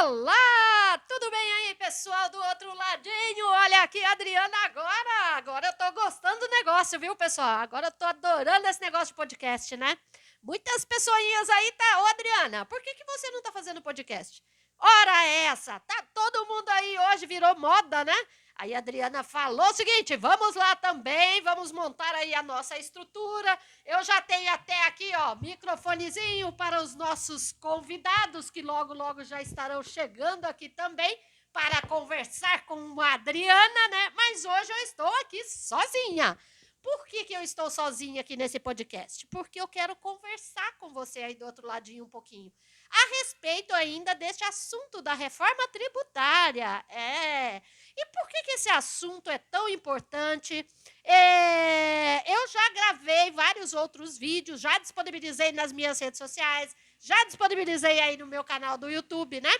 Olá! Tudo bem aí, pessoal do outro ladinho? Olha aqui, Adriana, agora. Agora eu tô gostando do negócio, viu, pessoal? Agora eu tô adorando esse negócio de podcast, né? Muitas pessoinhas aí tá. Ô, Adriana, por que você não tá fazendo podcast? Ora essa! Tá todo mundo aí hoje virou moda, né? Aí a Adriana falou o seguinte: vamos lá também, vamos montar aí a nossa estrutura. Eu já tenho até aqui, ó, microfonezinho para os nossos convidados que logo, logo já estarão chegando aqui também para conversar com a Adriana, né? Mas hoje eu estou aqui sozinha. Por que eu estou sozinha aqui nesse podcast? Porque eu quero conversar com você aí do outro ladinho um pouquinho a respeito ainda deste assunto da reforma tributária. E por que esse assunto é tão importante? Eu já gravei vários outros vídeos, já disponibilizei nas minhas redes sociais, já disponibilizei aí no meu canal do YouTube, né?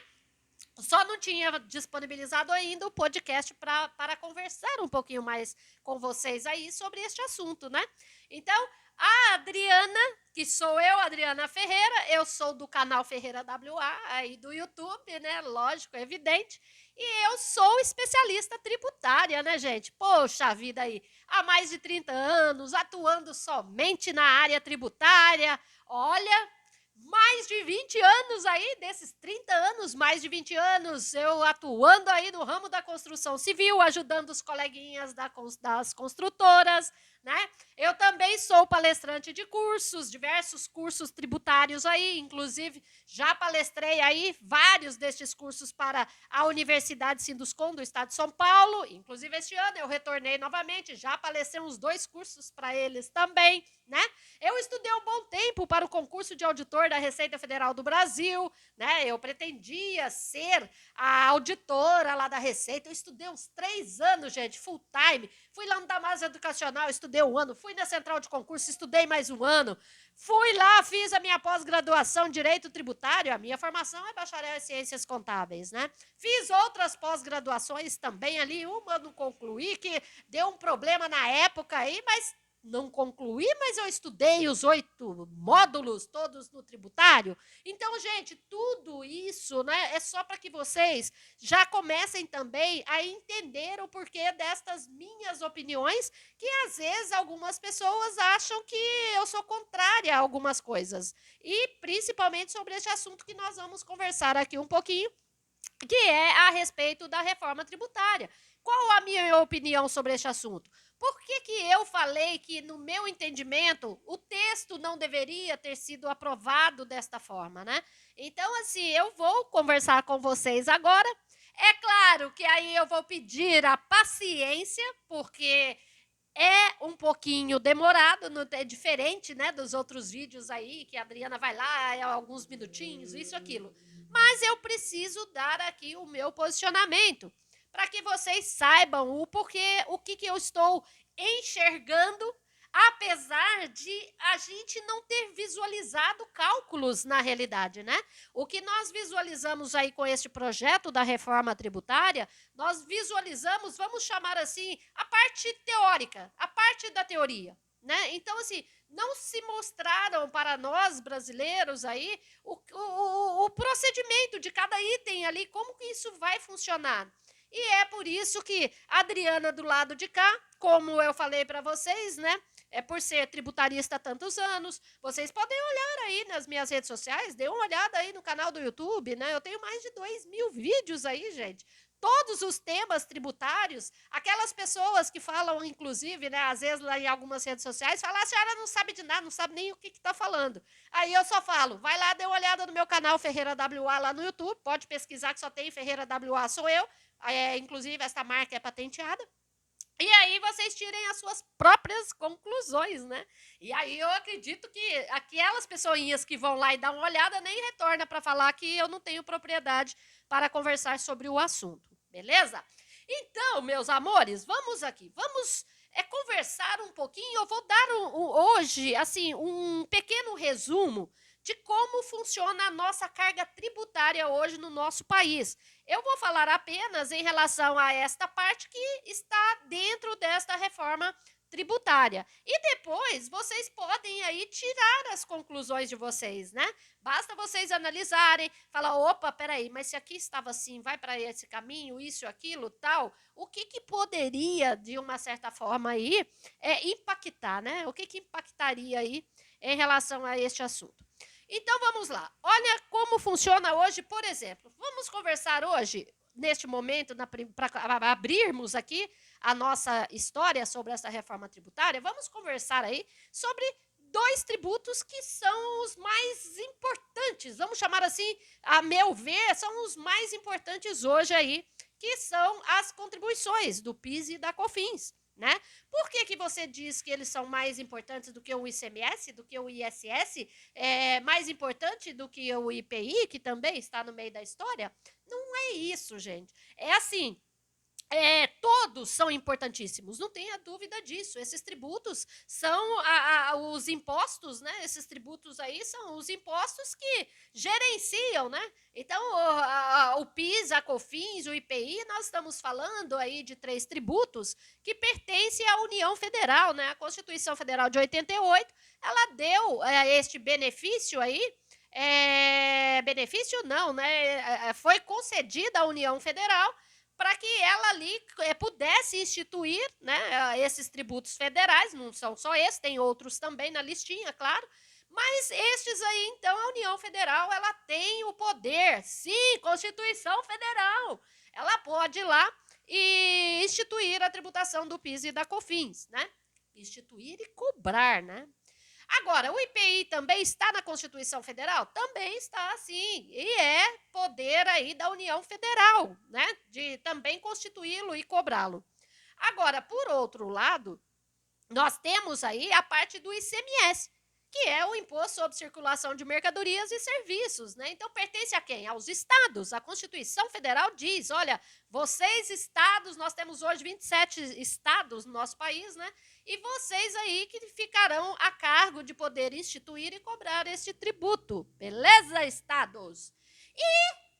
Só não tinha disponibilizado ainda o podcast para conversar um pouquinho mais com vocês aí sobre este assunto, né? Então, a Adriana, que sou eu, Adriana Ferreira, eu sou do canal Ferreira WA, aí do YouTube, né? Lógico, é evidente. E eu sou especialista tributária, né, gente? Poxa vida aí, há mais de 30 anos, atuando somente na área tributária. Olha, mais de 20 anos aí, desses 30 anos, mais de 20 anos, eu atuando aí no ramo da construção civil, ajudando os coleguinhas das construtoras, né? Eu também sou palestrante de cursos, diversos cursos tributários aí, inclusive já palestrei aí vários destes cursos para a Universidade Sinduscon do Estado de São Paulo, inclusive este ano eu retornei novamente, já palestrei uns 2 cursos para eles também, né? Eu estudei um bom tempo para o concurso de auditor da Receita Federal do Brasil, né? Eu pretendia ser a auditora lá da Receita. Eu estudei uns 3 anos, gente, full time. Fui lá no Damásio Educacional, estudei um ano. Fui na Central de Concurso, estudei mais um ano. Fui lá, fiz a minha pós-graduação em Direito Tributário. A minha formação é bacharel em Ciências Contábeis, né? Fiz outras pós-graduações também ali. Uma não concluí, que deu um problema na época aí, mas não concluí, mas eu estudei os 8 módulos todos no tributário. Então, gente, tudo isso, né, é só para que vocês já comecem também a entender o porquê destas minhas opiniões, que às vezes algumas pessoas acham que eu sou contrária a algumas coisas. E principalmente sobre este assunto que nós vamos conversar aqui um pouquinho, que é a respeito da reforma tributária. Qual a minha opinião sobre este assunto? Por que eu falei que, no meu entendimento, o texto não deveria ter sido aprovado desta forma, né? Então, assim, eu vou conversar com vocês agora. É claro que aí eu vou pedir a paciência, porque é um pouquinho demorado, é diferente, né, dos outros vídeos aí, que a Adriana vai lá, é alguns minutinhos, isso, aquilo. Mas eu preciso dar aqui o meu posicionamento, para que vocês saibam o porquê, o que eu estou enxergando, apesar de a gente não ter visualizado cálculos na realidade, né? O que nós visualizamos aí com este projeto da reforma tributária, nós visualizamos, vamos chamar assim, a parte teórica, a parte da teoria, né? Então, assim, não se mostraram para nós brasileiros aí o procedimento de cada item ali, como que isso vai funcionar. E é por isso que a Adriana do lado de cá, como eu falei para vocês, né? É por ser tributarista há tantos anos. Vocês podem olhar aí nas minhas redes sociais, dê uma olhada aí no canal do YouTube, né? Eu tenho mais de 2.000 vídeos aí, gente. Todos os temas tributários, aquelas pessoas que falam, inclusive, né, às vezes lá em algumas redes sociais, falam: a senhora não sabe de nada, não sabe nem o que está falando. Aí eu só falo: vai lá, dê uma olhada no meu canal Ferreira WA lá no YouTube, pode pesquisar que só tem Ferreira WA, sou eu. Inclusive, essa marca é patenteada. E aí vocês tirem as suas próprias conclusões, né? E aí eu acredito que aquelas pessoinhas que vão lá e dar uma olhada nem retorna para falar que eu não tenho propriedade para conversar sobre o assunto, beleza? Então, meus amores, vamos aqui, vamos conversar um pouquinho. Eu vou dar hoje, assim, um pequeno resumo de como funciona a nossa carga tributária hoje no nosso país. Eu vou falar apenas em relação a esta parte que está dentro desta reforma tributária. E depois vocês podem aí tirar as conclusões de vocês, né? Basta vocês analisarem, falar, opa, peraí, mas se aqui estava assim, vai para esse caminho, isso, aquilo, tal, o que poderia, de uma certa forma aí, impactar, né? O que impactaria aí em relação a este assunto? Então, vamos lá. Olha como funciona hoje, por exemplo. Vamos conversar hoje, neste momento, para abrirmos aqui a nossa história sobre essa reforma tributária, vamos conversar aí sobre dois tributos que são os mais importantes, vamos chamar assim, a meu ver, são os mais importantes hoje aí, que são as contribuições do PIS e da COFINS, né? Por que você diz que eles são mais importantes do que o ICMS, do que o ISS, mais importante do que o IPI, que também está no meio da história? Não é isso, gente. É assim, todos são importantíssimos, não tenha dúvida disso. Esses tributos são os impostos, né? Esses tributos aí são os impostos que gerenciam, né? Então, o PIS, a COFINS, o IPI, nós estamos falando aí de 3 tributos que pertencem à União Federal, né? A Constituição Federal de 88, ela deu este benefício aí, benefício não, né? Foi concedida à União Federal para que ela ali pudesse instituir, né, esses tributos federais, não são só esses, tem outros também na listinha, claro, mas estes aí, então, a União Federal, ela tem o poder, sim, Constituição Federal, ela pode ir lá e instituir a tributação do PIS e da COFINS, né? Instituir e cobrar, né? Agora, o IPI também está na Constituição Federal? Também está, sim. E é poder aí da União Federal, né? De também constituí-lo e cobrá-lo. Agora, por outro lado, nós temos aí a parte do ICMS, que é o Imposto sobre Circulação de Mercadorias e Serviços, né? Então, pertence a quem? Aos estados. A Constituição Federal diz, olha, vocês estados, nós temos hoje 27 estados no nosso país, né? E vocês aí que ficarão a cargo de poder instituir e cobrar este tributo. Beleza, estados?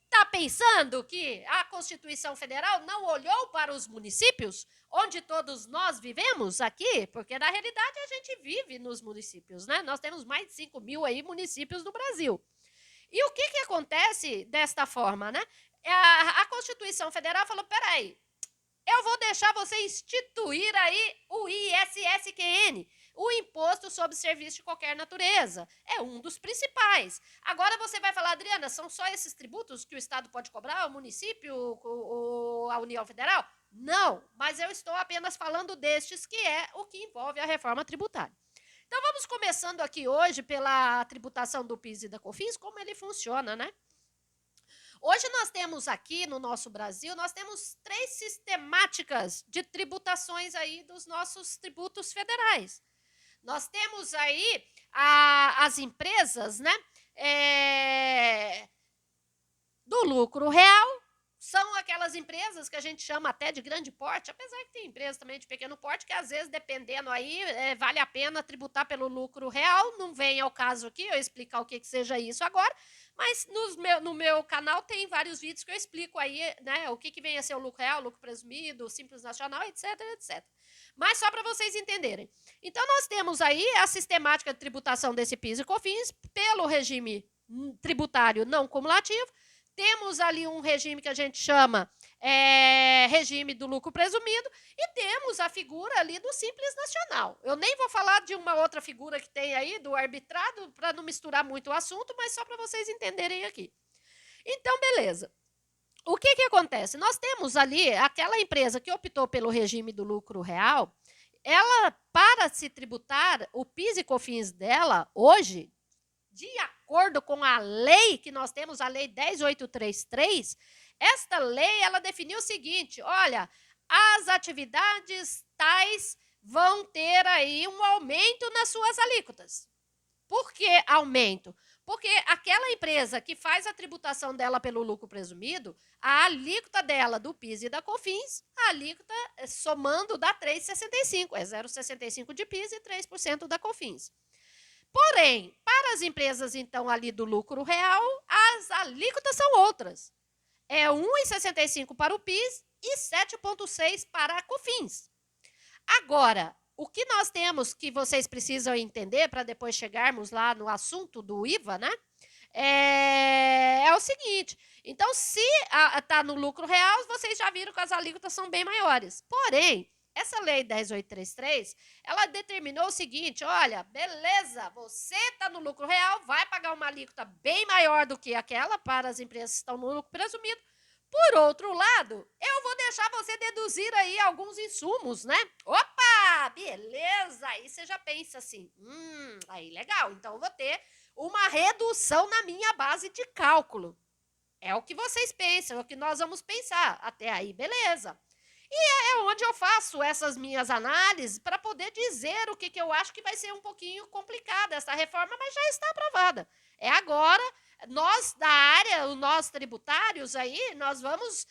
Está pensando que a Constituição Federal não olhou para os municípios, onde todos nós vivemos aqui? Porque, na realidade, a gente vive nos municípios, né? Nós temos mais de 5 mil aí municípios no Brasil. E o que acontece desta forma, né? A Constituição Federal falou, peraí, eu vou deixar você instituir aí o ISSQN, o Imposto sobre Serviço de Qualquer Natureza. É um dos principais. Agora você vai falar, Adriana, são só esses tributos que o Estado pode cobrar, o município, a União Federal? Não, mas eu estou apenas falando destes, que é o que envolve a reforma tributária. Então, vamos começando aqui hoje pela tributação do PIS e da COFINS, como ele funciona, né? Hoje nós temos aqui no nosso Brasil, nós temos 3 sistemáticas de tributações aí dos nossos tributos federais. Nós temos aí as empresas, né, do lucro real, são aquelas empresas que a gente chama até de grande porte, apesar que tem empresas também de pequeno porte, que às vezes, dependendo aí, vale a pena tributar pelo lucro real, não vem ao caso aqui eu explicar o que seja isso agora, mas no meu canal tem vários vídeos que eu explico aí, né, o que vem a ser o lucro real, lucro presumido, o simples nacional, etc, etc. Mas só para vocês entenderem. Então, nós temos aí a sistemática de tributação desse PIS e COFINS pelo regime tributário não cumulativo. Temos ali um regime que a gente chama regime do lucro presumido e temos a figura ali do Simples Nacional. Eu nem vou falar de uma outra figura que tem aí, do arbitrado, para não misturar muito o assunto, mas só para vocês entenderem aqui. Então, beleza. O que acontece? Nós temos ali aquela empresa que optou pelo regime do lucro real, ela, para se tributar, o PIS e COFINS dela, hoje, de acordo com a lei que nós temos, a Lei 10.833, esta lei ela definiu o seguinte, olha, as atividades tais vão ter aí um aumento nas suas alíquotas. Por que aumento? Porque aquela empresa que faz a tributação dela pelo lucro presumido, a alíquota dela do PIS e da COFINS, a alíquota somando dá 3,65, é 0,65 de PIS e 3% da COFINS. Porém, para as empresas, então, ali do lucro real, as alíquotas são outras. É 1,65 para o PIS e 7,6 para a COFINS. Agora, o que nós temos que vocês precisam entender para depois chegarmos lá no assunto do IVA, né? É o seguinte, então se está no lucro real, vocês já viram que as alíquotas são bem maiores. Porém, essa lei 10.833, ela determinou o seguinte, olha, beleza, você está no lucro real, vai pagar uma alíquota bem maior do que aquela para as empresas que estão no lucro presumido. Por outro lado, eu vou deixar você deduzir aí alguns insumos, né? Opa, beleza, aí você já pensa assim, aí legal, então eu vou ter uma redução na minha base de cálculo. É o que vocês pensam, é o que nós vamos pensar. Até aí, beleza. E é onde eu faço essas minhas análises para poder dizer o que eu acho que vai ser um pouquinho complicada essa reforma, mas já está aprovada. É agora, nós da área, os nossos tributários aí, nós vamos,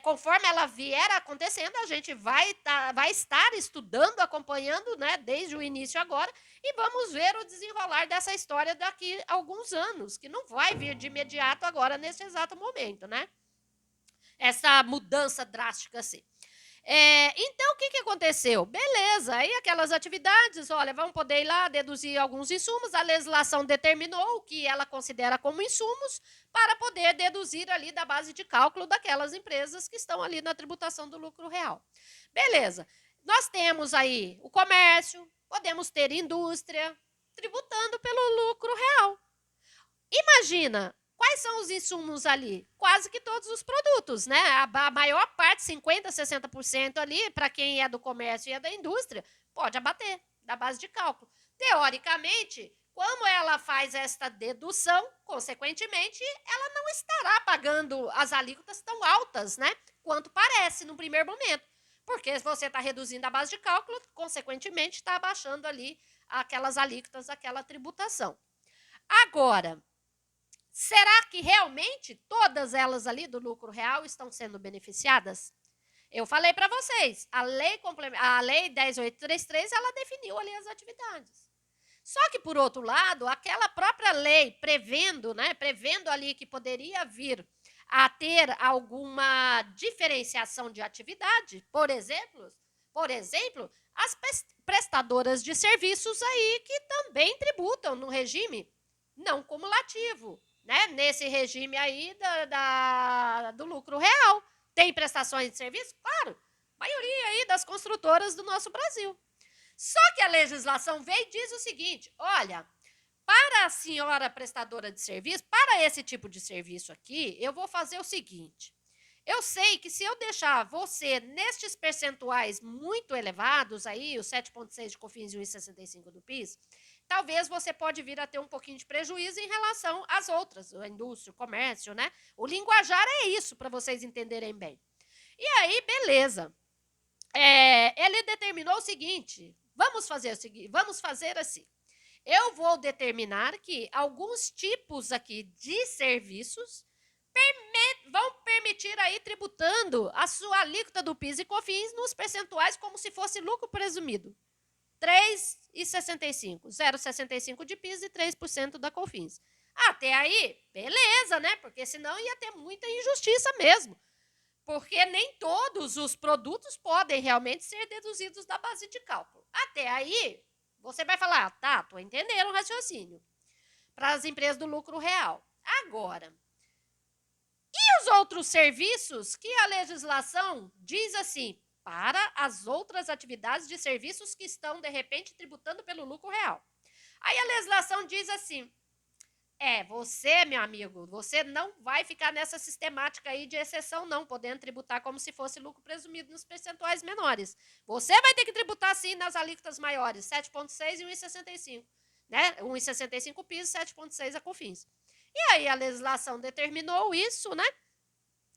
conforme ela vier acontecendo, a gente vai estar estudando, acompanhando, né, desde o início agora, e vamos ver o desenrolar dessa história daqui a alguns anos, que não vai vir de imediato agora, nesse exato momento, né? Essa mudança drástica assim. Então, o que aconteceu? Beleza, aí aquelas atividades, olha, vamos poder ir lá deduzir alguns insumos, a legislação determinou o que ela considera como insumos para poder deduzir ali da base de cálculo daquelas empresas que estão ali na tributação do lucro real. Beleza, nós temos aí o comércio, podemos ter indústria, tributando pelo lucro real. Imagina, quais são os insumos ali? Quase que todos os produtos, né? A maior parte, 50%, 60% ali, para quem é do comércio e é da indústria, pode abater da base de cálculo. Teoricamente, como ela faz esta dedução, consequentemente, ela não estará pagando as alíquotas tão altas, né? Quanto parece no primeiro momento. Porque se você está reduzindo a base de cálculo, consequentemente, está abaixando ali aquelas alíquotas, aquela tributação. Agora, será que realmente todas elas ali do lucro real estão sendo beneficiadas? Eu falei para vocês, a lei 10.833, ela definiu ali as atividades. Só que, por outro lado, aquela própria lei prevendo ali que poderia vir a ter alguma diferenciação de atividade, por exemplo, as prestadoras de serviços aí que também tributam no regime não cumulativo, né? Nesse regime aí do lucro real. Tem prestações de serviço? Claro, a maioria aí das construtoras do nosso Brasil. Só que a legislação veio e diz o seguinte, olha, para a senhora prestadora de serviço, para esse tipo de serviço aqui, eu vou fazer o seguinte, eu sei que se eu deixar você nestes percentuais muito elevados aí, os 7,6 de COFINS e 1,65 do PIS, talvez você pode vir a ter um pouquinho de prejuízo em relação às outras, a indústria, o comércio, né? O linguajar é isso, para vocês entenderem bem. E aí, beleza. Ele determinou o seguinte, vamos fazer assim. Eu vou determinar que alguns tipos aqui de serviços vão permitir aí tributando a sua alíquota do PIS e COFINS nos percentuais como se fosse lucro presumido. 3,65, 0,65 de PIS e 3% da COFINS. Até aí, beleza, né? Porque senão ia ter muita injustiça mesmo. Porque nem todos os produtos podem realmente ser deduzidos da base de cálculo. Até aí, você vai falar, tá, tô entendendo o raciocínio. Para as empresas do lucro real. Agora, e os outros serviços que a legislação diz assim, para as outras atividades de serviços que estão, de repente, tributando pelo lucro real. Aí a legislação diz assim, você, meu amigo, você não vai ficar nessa sistemática aí de exceção, não, podendo tributar como se fosse lucro presumido nos percentuais menores. Você vai ter que tributar, sim, nas alíquotas maiores, 7,6 e 1,65, né? 1,65 PIS e 7,6 a COFINS. E aí a legislação determinou isso, né?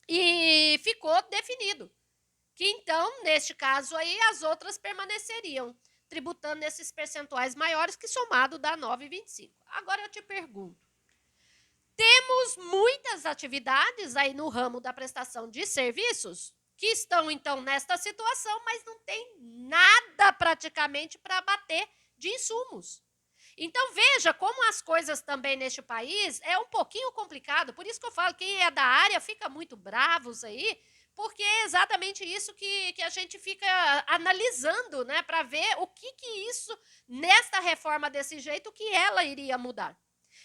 E ficou definido que, então, neste caso aí, as outras permaneceriam tributando nesses percentuais maiores que somado dá 9,25. Agora eu te pergunto, temos muitas atividades aí no ramo da prestação de serviços que estão, então, nesta situação, mas não tem nada praticamente para abater de insumos. Então, veja como as coisas também neste país é um pouquinho complicado. Por isso que eu falo, quem é da área fica muito bravos aí, porque é exatamente isso que a gente fica analisando, né, para ver o que isso, nesta reforma desse jeito, o que ela iria mudar.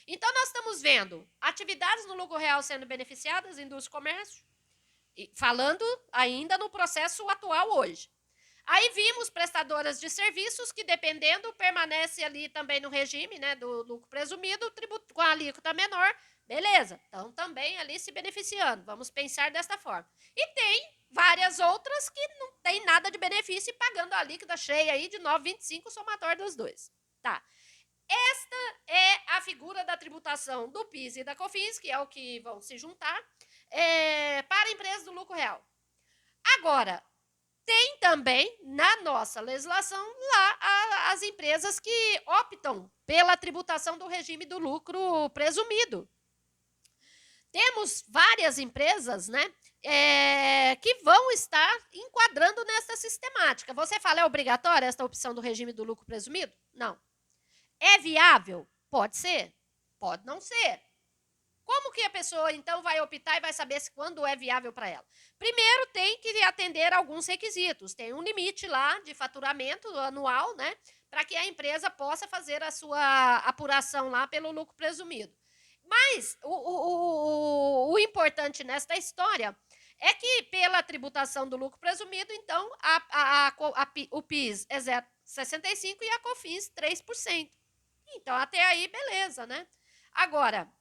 Então, nós estamos vendo atividades no lucro real sendo beneficiadas, indústria e comércio, falando ainda no processo atual hoje. Aí vimos prestadoras de serviços que, dependendo, permanece ali também no regime, né, do lucro presumido, tributo com a alíquota menor, beleza, estão também ali se beneficiando, vamos pensar desta forma. E tem várias outras que não tem nada de benefício e pagando a alíquota cheia aí de 9,25 somatório dos dois. Tá. Esta é a figura da tributação do PIS e da COFINS, que é o que vão se juntar, para empresas do lucro real. Agora, tem também, na nossa legislação, lá as empresas que optam pela tributação do regime do lucro presumido. Temos várias empresas, né, que vão estar enquadrando nessa sistemática. Você fala, é obrigatória esta opção do regime do lucro presumido? Não. É viável? Pode ser, pode não ser. Como que a pessoa, então, vai optar e vai saber se quando é viável para ela? Primeiro, tem que atender alguns requisitos. Tem um limite lá de faturamento anual, né? Para que a empresa possa fazer a sua apuração lá pelo lucro presumido. Mas o importante nesta história é que, pela tributação do lucro presumido, então, o PIS é 0,65% e a COFINS 3%. Então, até aí, beleza, né? Agora,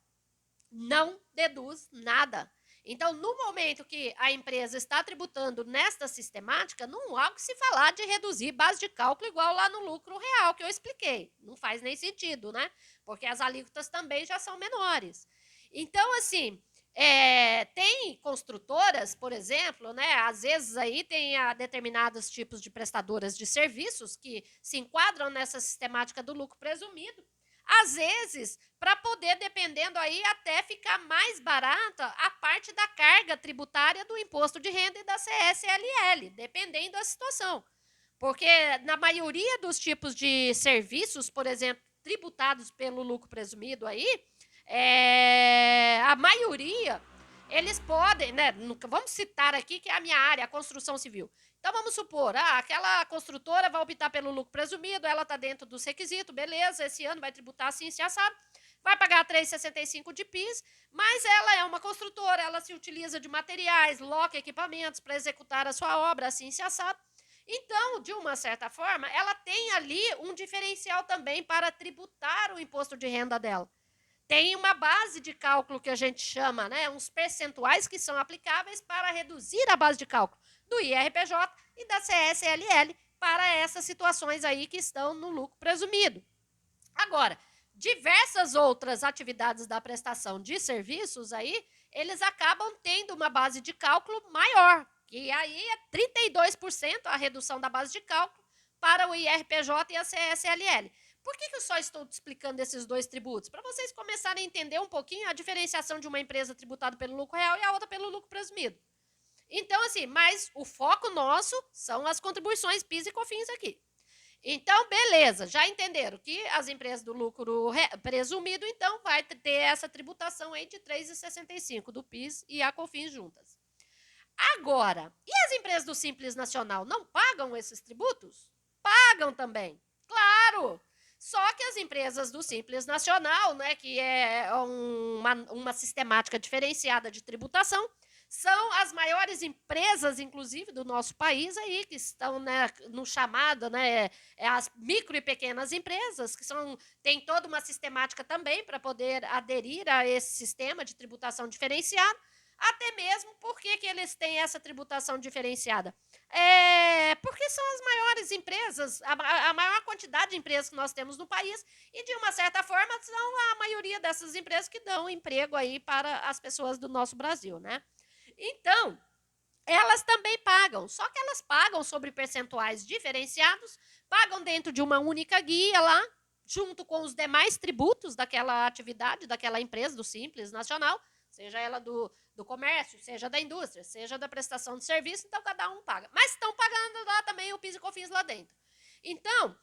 não deduz nada. Então, no momento que a empresa está tributando nesta sistemática, não há o que se falar de reduzir base de cálculo igual lá no lucro real, que eu expliquei. Não faz nem sentido, né? Porque as alíquotas também já são menores. Então, assim, tem construtoras, por exemplo, né? Às vezes aí tem determinados tipos de prestadoras de serviços que se enquadram nessa sistemática do lucro presumido. Às vezes, para poder, dependendo aí, até ficar mais barata a parte da carga tributária do imposto de renda e da CSLL, dependendo da situação. Porque na maioria dos tipos de serviços, por exemplo, tributados pelo lucro presumido aí, a maioria, eles podem, né? Vamos citar aqui que é a minha área, a construção civil. Então, vamos supor, aquela construtora vai optar pelo lucro presumido, ela está dentro dos requisitos, beleza, esse ano vai tributar assim, se assado, vai pagar 3,65 de PIS, mas ela é uma construtora, ela se utiliza de materiais, loca equipamentos para executar a sua obra, assim, se assado. Então, de uma certa forma, ela tem ali um diferencial também para tributar o imposto de renda dela. Tem uma base de cálculo que a gente chama, né, uns percentuais que são aplicáveis para reduzir a base de cálculo do IRPJ e da CSLL para essas situações aí que estão no lucro presumido. Agora, diversas outras atividades da prestação de serviços aí, eles acabam tendo uma base de cálculo maior, que aí é 32% a redução da base de cálculo para o IRPJ e a CSLL. Por que eu só estou te explicando esses dois tributos? Para vocês começarem a entender um pouquinho a diferenciação de uma empresa tributada pelo lucro real e a outra pelo lucro presumido. Então, assim, mas o foco nosso são as contribuições PIS e COFINS aqui. Então, beleza, já entenderam que as empresas do lucro presumido, então, vai ter essa tributação aí de 3,65 do PIS e a COFINS juntas. Agora, e as empresas do Simples Nacional não pagam esses tributos? Pagam também, claro! Só que as empresas do Simples Nacional, né, que é uma sistemática diferenciada de tributação, são as maiores empresas, inclusive, do nosso país aí, que estão, né, no chamado, né, as micro e pequenas empresas, que tem toda uma sistemática também para poder aderir a esse sistema de tributação diferenciado, até mesmo porque que eles têm essa tributação diferenciada. Porque são as maiores empresas, a maior quantidade de empresas que nós temos no país, e de uma certa forma são a maioria dessas empresas que dão emprego aí para as pessoas do nosso Brasil, né? Então, elas também pagam, só que elas pagam sobre percentuais diferenciados, pagam dentro de uma única guia lá, junto com os demais tributos daquela atividade, daquela empresa, do Simples Nacional, seja ela do comércio, seja da indústria, seja da prestação de serviço, então cada um paga. Mas estão pagando lá também o PIS e COFINS lá dentro. Então,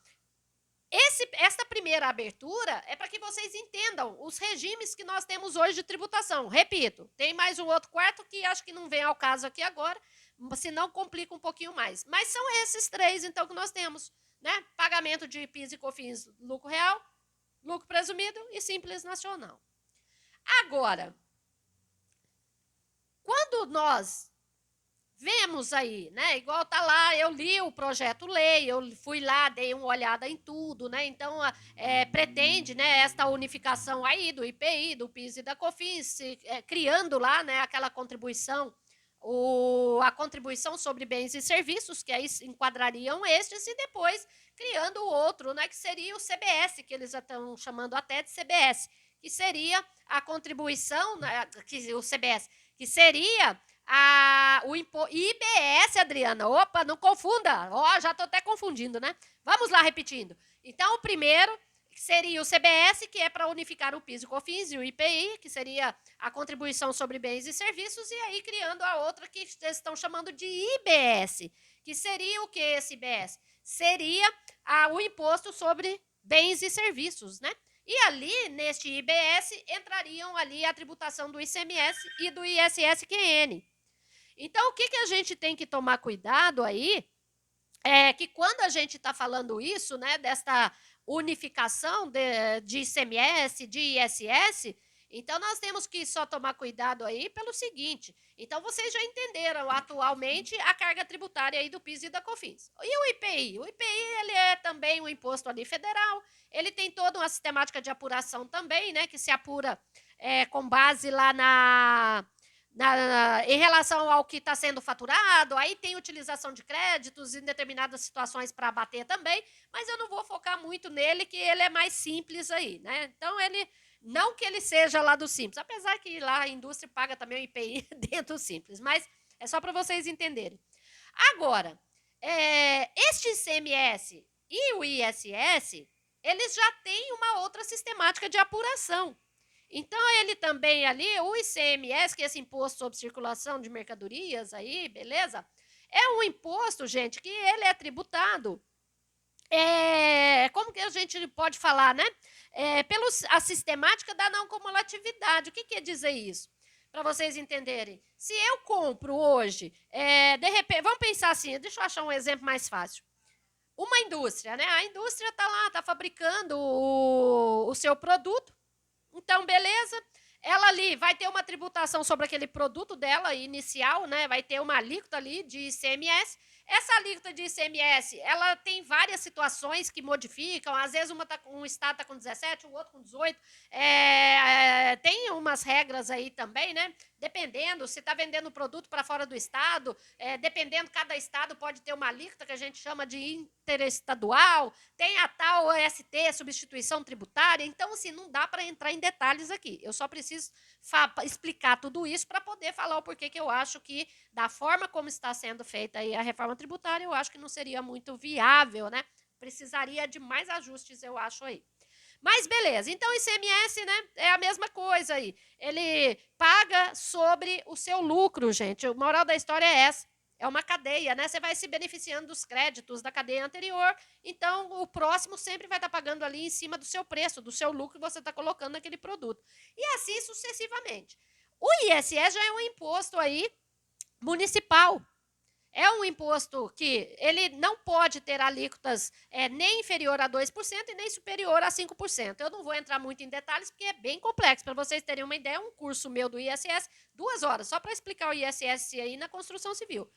Esta primeira abertura é para que vocês entendam os regimes que nós temos hoje de tributação. Repito, tem mais um outro quarto que acho que não vem ao caso aqui agora, senão complica um pouquinho mais. Mas são esses três, então, que nós temos, né? Pagamento de PIS e COFINS, lucro real, lucro presumido e Simples Nacional. Agora, quando nós vemos aí, né? Igual tá lá, eu li o projeto-lei, eu fui lá, dei uma olhada em tudo, né? Então, pretende, né, esta unificação aí do IPI, do PIS e da COFINS, criando lá, né, aquela contribuição, a contribuição sobre bens e serviços, que aí enquadrariam estes, e depois criando o outro, né, que seria o CBS, que eles já estão chamando até de CBS, que seria a contribuição, né, o CBS, que seria o IBS, Adriana. Opa, não confunda. Ó, já estou até confundindo, né? Vamos lá, repetindo. Então, o primeiro seria o CBS, que é para unificar o PIS e o COFINS, e o IPI, que seria a contribuição sobre bens e serviços, e aí criando a outra que eles estão chamando de IBS, que seria o que esse IBS? Seria o imposto sobre bens e serviços, né? E ali, neste IBS, entrariam ali a tributação do ICMS e do ISS-QN. Então, o que a gente tem que tomar cuidado aí é que quando a gente está falando isso, né, desta unificação de ICMS, de ISS, então nós temos que só tomar cuidado aí pelo seguinte. Então, vocês já entenderam atualmente a carga tributária aí do PIS e da COFINS. E o IPI? O IPI, ele é também um imposto ali federal, ele tem toda uma sistemática de apuração também, né, que se apura com base lá em relação ao que está sendo faturado, aí tem utilização de créditos em determinadas situações para abater também, mas eu não vou focar muito nele, que ele é mais simples aí, né? Então, não que ele seja lá do Simples, apesar que lá a indústria paga também o IPI dentro do Simples, mas é só para vocês entenderem. Agora, este ICMS e o ISS, eles já têm uma outra sistemática de apuração. Então, ele também ali, o ICMS, que é esse imposto sobre circulação de mercadorias aí, beleza? É um imposto, gente, que ele é tributado. Como que a gente pode falar, né? A sistemática da não cumulatividade. O que quer dizer isso? Para vocês entenderem. Se eu compro hoje, de repente, vamos pensar assim, deixa eu achar um exemplo mais fácil. Uma indústria, né? A indústria está lá, está fabricando o seu produto. Então, beleza. Ela ali vai ter uma tributação sobre aquele produto dela inicial, né? Vai ter uma alíquota ali de ICMS. Essa alíquota de ICMS, ela tem várias situações que modificam. Às vezes um estado está com 17, o outro com 18. Tem umas regras aí também, né? Dependendo, se está vendendo produto para fora do estado, dependendo, cada estado pode ter uma alíquota que a gente chama de interestadual, tem a tal ST, substituição tributária. Então, assim, não dá para entrar em detalhes aqui. Eu só preciso explicar tudo isso para poder falar o porquê que eu acho que, da forma como está sendo feita aí a reforma tributária, eu acho que não seria muito viável, né? Precisaria de mais ajustes, eu acho aí. Mas beleza, então o ICMS, né, é a mesma coisa aí. Ele paga sobre o seu lucro, gente. O moral da história é essa. É uma cadeia, né? Você vai se beneficiando dos créditos da cadeia anterior, então o próximo sempre vai estar pagando ali em cima do seu preço, do seu lucro que você está colocando naquele produto. E assim sucessivamente. O ISS já é um imposto aí municipal. É um imposto que ele não pode ter alíquotas nem inferior a 2% e nem superior a 5%. Eu não vou entrar muito em detalhes, porque é bem complexo. Para vocês terem uma ideia, um curso meu do ISS, 2 horas, só para explicar o ISS aí na construção civil.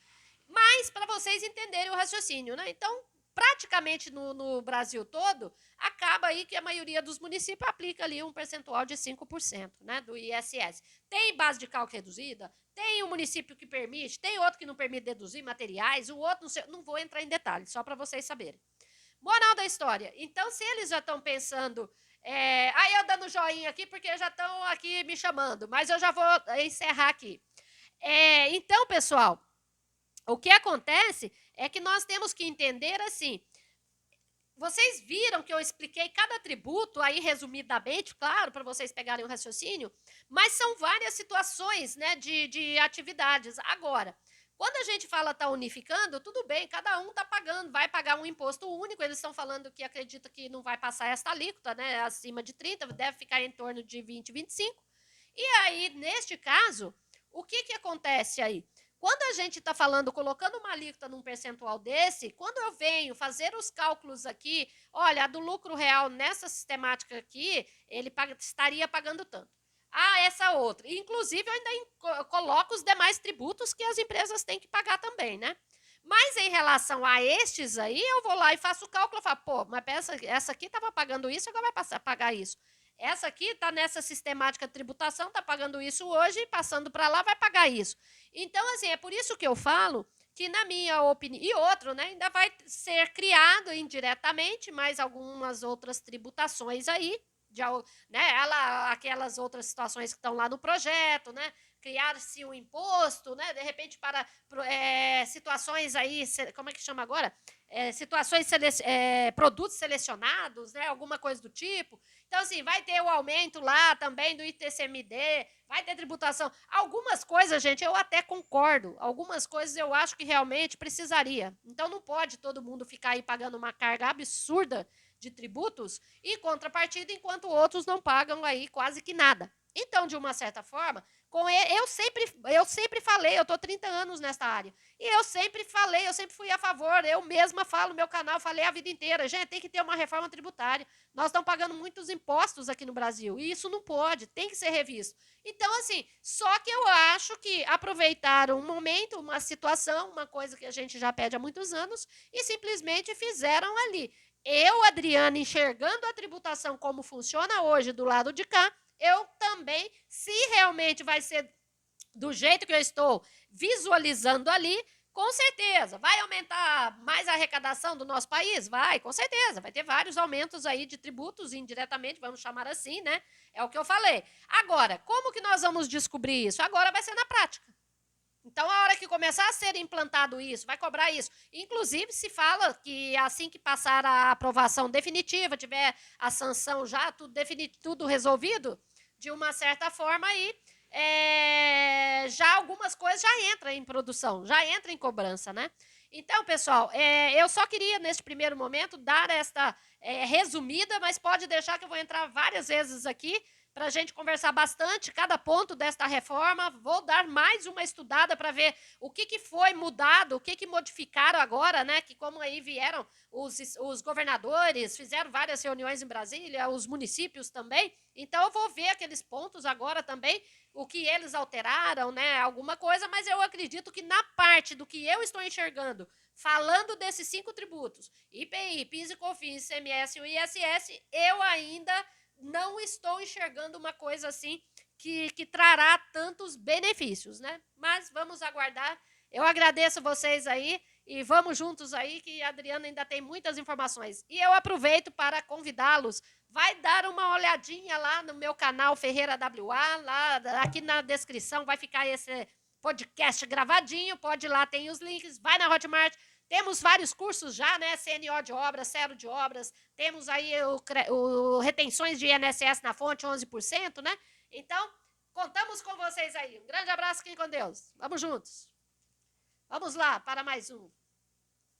Mas para vocês entenderem o raciocínio, né? Então, praticamente no Brasil todo, acaba aí que a maioria dos municípios aplica ali um percentual de 5%, né, do ISS. Tem base de cálculo reduzida, tem um município que permite, tem outro que não permite deduzir materiais, o outro não vou entrar em detalhes, só para vocês saberem. Moral da história, então se eles já estão pensando, aí eu dando joinha aqui porque já estão aqui me chamando, mas eu já vou encerrar aqui. Então, pessoal, o que acontece é que nós temos que entender assim, vocês viram que eu expliquei cada tributo aí resumidamente, claro, para vocês pegarem o raciocínio, mas são várias situações, né, de atividades. Agora, Quando a gente fala tá unificando, tudo bem, cada um tá pagando, vai pagar um imposto único, eles estão falando que acredita que não vai passar esta alíquota, né, acima de 30, deve ficar em torno de 20, 25. E aí, neste caso, o que acontece aí? Quando a gente está falando, colocando uma alíquota num percentual desse, quando eu venho fazer os cálculos aqui, olha, do lucro real nessa sistemática aqui, ele estaria pagando tanto. Ah, essa outra. Inclusive, eu ainda coloco os demais tributos que as empresas têm que pagar também, né? Mas em relação a estes aí, eu vou lá e faço o cálculo e falo, pô, mas essa aqui estava pagando isso, agora vai passar a pagar isso. Essa aqui está nessa sistemática de tributação, está pagando isso hoje e passando para lá vai pagar isso. Então, assim, é por isso que eu falo que, na minha opinião, e outro, né, ainda vai ser criado indiretamente mais algumas outras tributações aí, de, né, aquelas outras situações que estão lá no projeto, né, criar-se um imposto, né, de repente para situações aí, como é que chama agora? Situações, produtos selecionados, né, alguma coisa do tipo. Então, assim, vai ter o aumento lá também do ITCMD, vai ter tributação. Algumas coisas, gente, eu até concordo. Algumas coisas eu acho que realmente precisaria. Então, não pode todo mundo ficar aí pagando uma carga absurda de tributos e contrapartida, enquanto outros não pagam aí quase que nada. Então, de uma certa forma, eu sempre falei, eu estou 30 anos nesta área, e eu sempre falei, eu sempre fui a favor, eu mesma falo no meu canal, falei a vida inteira, gente, tem que ter uma reforma tributária. Nós estamos pagando muitos impostos aqui no Brasil, e isso não pode, tem que ser revisto. Então, assim, só que eu acho que aproveitaram um momento, uma situação, uma coisa que a gente já pede há muitos anos, e simplesmente fizeram ali. Eu, Adriana, enxergando a tributação como funciona hoje do lado de cá, eu também, se realmente vai ser do jeito que eu estou visualizando ali, com certeza. Vai aumentar mais a arrecadação do nosso país? Vai, com certeza. Vai ter vários aumentos aí de tributos indiretamente, vamos chamar assim, né? É o que eu falei. Agora, como que nós vamos descobrir isso? Agora vai ser na prática. Então, a hora que começar a ser implantado isso, vai cobrar isso. Inclusive, se fala que assim que passar a aprovação definitiva, tiver a sanção já, tudo resolvido, de uma certa forma aí, já algumas coisas já entram em produção, já entra em cobrança, né? Então, pessoal, eu só queria, neste primeiro momento, dar esta resumida, mas pode deixar que eu vou entrar várias vezes aqui para a gente conversar bastante cada ponto desta reforma. Vou dar mais uma estudada para ver o que foi mudado, o que modificaram agora, né? Que como aí vieram os governadores, fizeram várias reuniões em Brasília, os municípios também. Então, eu vou ver aqueles pontos agora também, o que eles alteraram, né? Alguma coisa, mas eu acredito que na parte do que eu estou enxergando, falando desses 5 tributos, IPI, PIS e COFINS, ICMS e ISS, eu ainda não estou enxergando uma coisa assim que trará tantos benefícios, né? Mas vamos aguardar. Eu agradeço vocês aí e vamos juntos aí, que a Adriana ainda tem muitas informações. E eu aproveito para convidá-los. Vai dar uma olhadinha lá no meu canal Ferreira WA, lá aqui na descrição vai ficar esse podcast gravadinho, pode ir lá, tem os links, vai na Hotmart. Temos vários cursos já, né? CNO de obras, Cero de obras, temos aí o retenções de INSS na fonte, 11%, né? Então, contamos com vocês aí. Um grande abraço, fiquem com Deus. Vamos juntos. Vamos lá para mais um.